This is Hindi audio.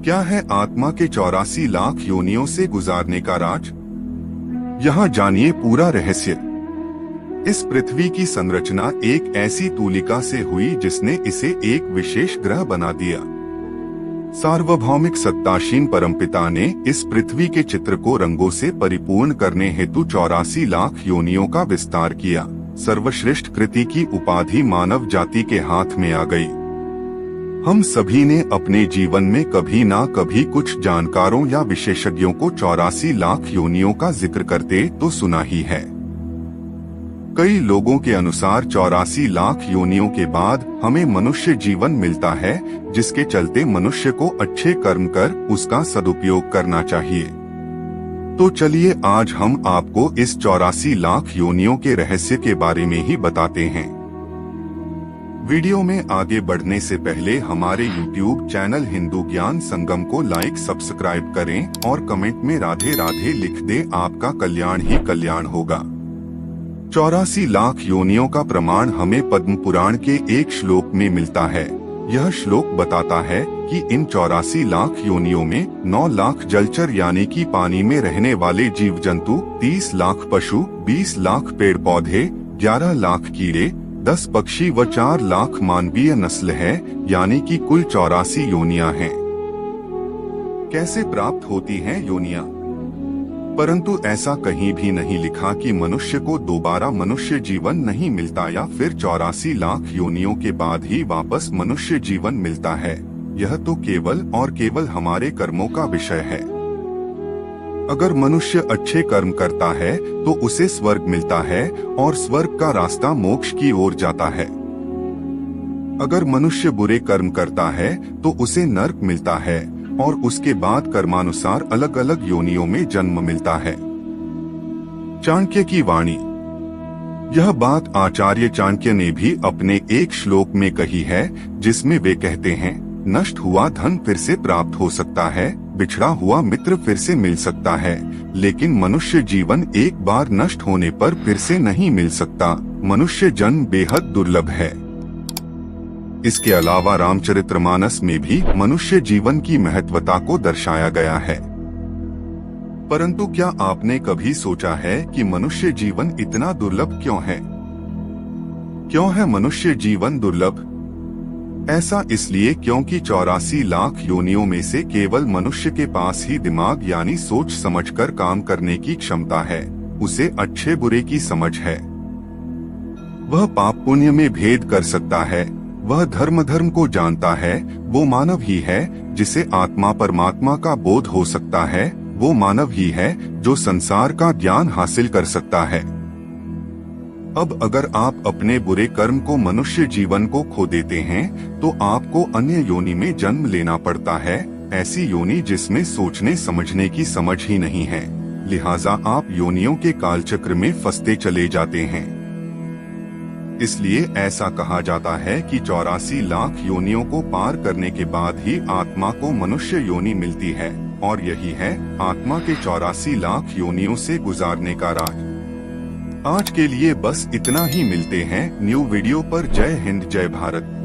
क्या है आत्मा के 84 लाख योनियों से गुजारने का राज? यहाँ जानिए पूरा रहस्य। इस पृथ्वी की संरचना एक ऐसी तूलिका से हुई जिसने इसे एक विशेष ग्रह बना दिया। सार्वभौमिक सत्ताशीन परमपिता ने इस पृथ्वी के चित्र को रंगों से परिपूर्ण करने हेतु 84 लाख योनियों का विस्तार किया। सर्वश्रेष्ठ कृति की उपाधि मानव जाति के हाथ में आ गई। हम सभी ने अपने जीवन में कभी ना कभी कुछ जानकारों या विशेषज्ञों को 84 लाख योनियों का जिक्र करते तो सुना ही है। कई लोगों के अनुसार 84 लाख योनियों के बाद हमें मनुष्य जीवन मिलता है, जिसके चलते मनुष्य को अच्छे कर्म कर उसका सदुपयोग करना चाहिए। तो चलिए आज हम आपको इस 84 लाख योनियों के रहस्य के बारे में ही बताते हैं। वीडियो में आगे बढ़ने से पहले हमारे YouTube चैनल हिंदू ज्ञान संगम को लाइक सब्सक्राइब करें और कमेंट में राधे राधे लिख दें। आपका कल्याण ही कल्याण होगा। 84 लाख योनियों का प्रमाण हमें पद्म पुराण के एक श्लोक में मिलता है। यह श्लोक बताता है कि इन 84 लाख योनियों में 9 लाख जलचर यानी कि पानी में रहने वाले जीव जंतु, 30 लाख पशु, 20 लाख पेड़ पौधे, 11 लाख कीड़े, 10 पक्षी व 4 लाख मानवीय नस्ल है, यानी कि कुल 84 योनियां हैं। कैसे प्राप्त होती हैं योनियां? परंतु ऐसा कहीं भी नहीं लिखा कि मनुष्य को दोबारा मनुष्य जीवन नहीं मिलता या फिर 84 लाख योनियों के बाद ही वापस मनुष्य जीवन मिलता है। यह तो केवल और केवल हमारे कर्मों का विषय है। अगर मनुष्य अच्छे कर्म करता है तो उसे स्वर्ग मिलता है और स्वर्ग का रास्ता मोक्ष की ओर जाता है। अगर मनुष्य बुरे कर्म करता है तो उसे नरक मिलता है और उसके बाद कर्मानुसार अलग अलग योनियों में जन्म मिलता है। चाणक्य की वाणी। यह बात आचार्य चाणक्य ने भी अपने एक श्लोक में कही है, जिसमें वे कहते हैं, नष्ट हुआ धन फिर से प्राप्त हो सकता है, बिछड़ा हुआ मित्र फिर से मिल सकता है, लेकिन मनुष्य जीवन एक बार नष्ट होने पर फिर से नहीं मिल सकता। मनुष्य जन्म बेहद दुर्लभ है। इसके अलावा रामचरितमानस में भी मनुष्य जीवन की महत्वता को दर्शाया गया है। परंतु क्या आपने कभी सोचा है कि मनुष्य जीवन इतना दुर्लभ क्यों है? क्यों है मनुष्य जीवन दुर्लभ? ऐसा इसलिए क्योंकि 84 लाख योनियों में से केवल मनुष्य के पास ही दिमाग यानी सोच समझकर काम करने की क्षमता है। उसे अच्छे बुरे की समझ है। वह पाप पुण्य में भेद कर सकता है। वह धर्म को जानता है। वो मानव ही है जिसे आत्मा परमात्मा का बोध हो सकता है। वो मानव ही है जो संसार का ज्ञान हासिल कर सकता है। अब अगर आप अपने बुरे कर्म को मनुष्य जीवन को खो देते हैं तो आपको अन्य योनि में जन्म लेना पड़ता है, ऐसी योनि जिसमें सोचने समझने की समझ ही नहीं है। लिहाजा आप योनियों के कालचक्र में फंसते चले जाते हैं। इसलिए ऐसा कहा जाता है कि 84 लाख योनियों को पार करने के बाद ही आत्मा को मनुष्य योनि मिलती है, और यही है आत्मा के 84 लाख योनियों से गुजारने का राज। आज के लिए बस इतना ही। मिलते हैं न्यू वीडियो पर। जय हिंद, जय भारत।